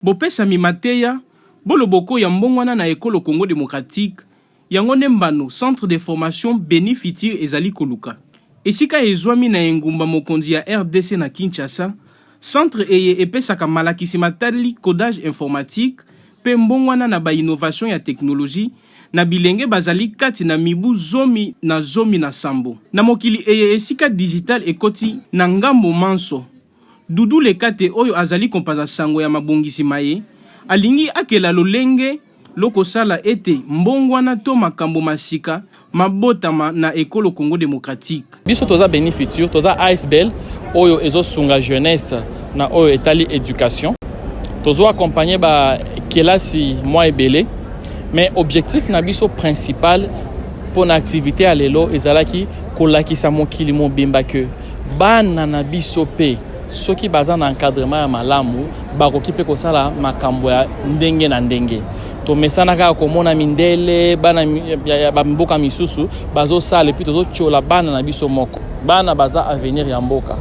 Bopesa mimateya, boloboko ya mbongwana na ekolo Congo démocratique, yango nembano centre de formation Beni Fitir ezali koluka. Esika ezwami na engumba mokonzi ya RDC na Kinshasa, centre eye epesaka malakisi matali codage informatique, pe mbongwana na ba innovation ya technologie, na bilenge bazali kati na mibu zomi na sambo. Na mokili eye esika digital ekoti na ngambo manso. Dudu lekate oyo azali kompaza sango ya mabongisi maye, alingi akela lolenge loko sala ete mbongwana to makambo masika mabotama na ekolo Congo démocratique. Biso toza Beni Fitir, toza ASBL oyo ezo sunga jeunesse na oyo etali éducation. Tozo accompagner ba kelasi moi ebele, mais objectif na biso principal pour na activité à lelo ezalaki kolakisa mokili mobimba ke bana na biso pe soki baza na encadrement ya malamu bakoki pe kosala makambo ya ndenge na ndenge. To mesana kaka komona mindele bana ya mboka misusu bazo sala puis tozo chola bana na biso moko. Bana baza avenir ya mboka.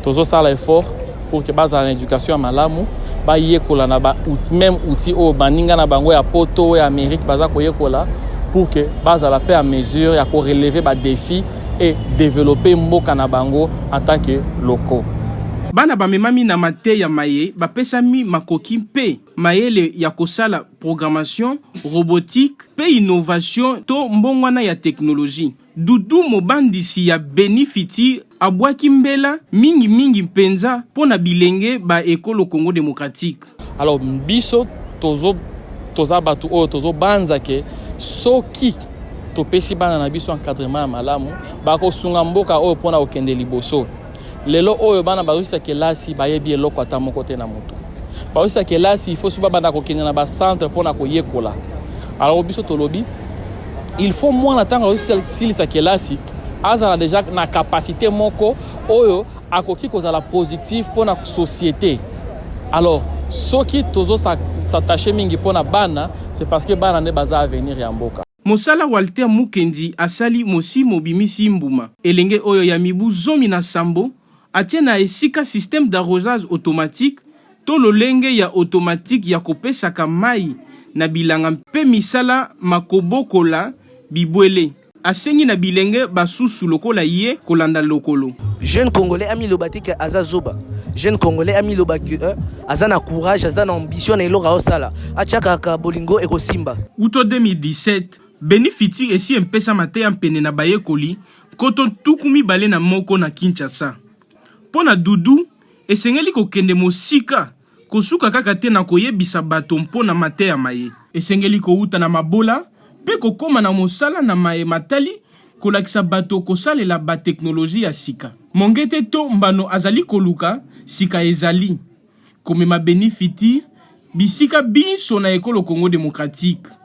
Tozo sala effort pour que baza na éducation ya malamu ba yekola na ba même outil o baninga na bango ya poto ya Amérique baza ko yekola pour que baza la paix à mesure ya ko relever ba défi et développer mboka na bango en tant que locaux. Bana bamemami na mate ya maye bapesami makoki mpe mayele ya kosala programmation, robotique, pe innovation to mbongwana ya technologie. Dudu mobandisi ya Beni Fitir abwaki mbela mingi mpenza pona bilenge ba ekolo Congo démocratique. Alors biso toza batu oyo tozo banza ke soki topesi bana na biso encadrement ya malamu bako sunga mboka oyo pona okende liboso. Lelo oyo bana bazosisa kelasi bayebi eloko ata moko te na moto. Bazosisa kelasi il faut suba bana kokende na ba centre pona koyekola. Alors biso tolobi il faut moins attendre bazosisa kelasi azala déjà na capacité moko oyo akoki kozala positif pona société. Alors soki tozo s'attacher mingi pona bana c'est parce que bana ne baza avenir ya mboka. Mosala Walter Mukendi asali mosi mobimisi mbuma. Elenge oyo ya mibu zomi na sambo atie na esika système d'arrosage automatique to lolenge ya automatique ya kopesaka mai na bilanga mpe misala makobokola bibwele. Asengi na bilenge basusu lokola ye kolanda lokolo. Jeune Congolais ami lobatika azazoba. Jeune Congolais ami lobaki azana courage, azana ambition na elora osala. Achaka ka bolingo ekosimba. Uto 2017 Beni Fitir esi mpesa mateya mpene na bayekoli koto tukumi bale na moko na Kinshasa. Pona Dudu esengeli kokende mosika kosuka kaka te na koyebisa bato mpona mateya maye. Esengeli kouta na mabola pe kokoma na mosala na maye matali kolakisa bato kosalela ba teknologie ya sika. Mongete to mbano azali koluka sika ezali. Komema Beni Fitir bisika biso na ekolo Congo démocratique.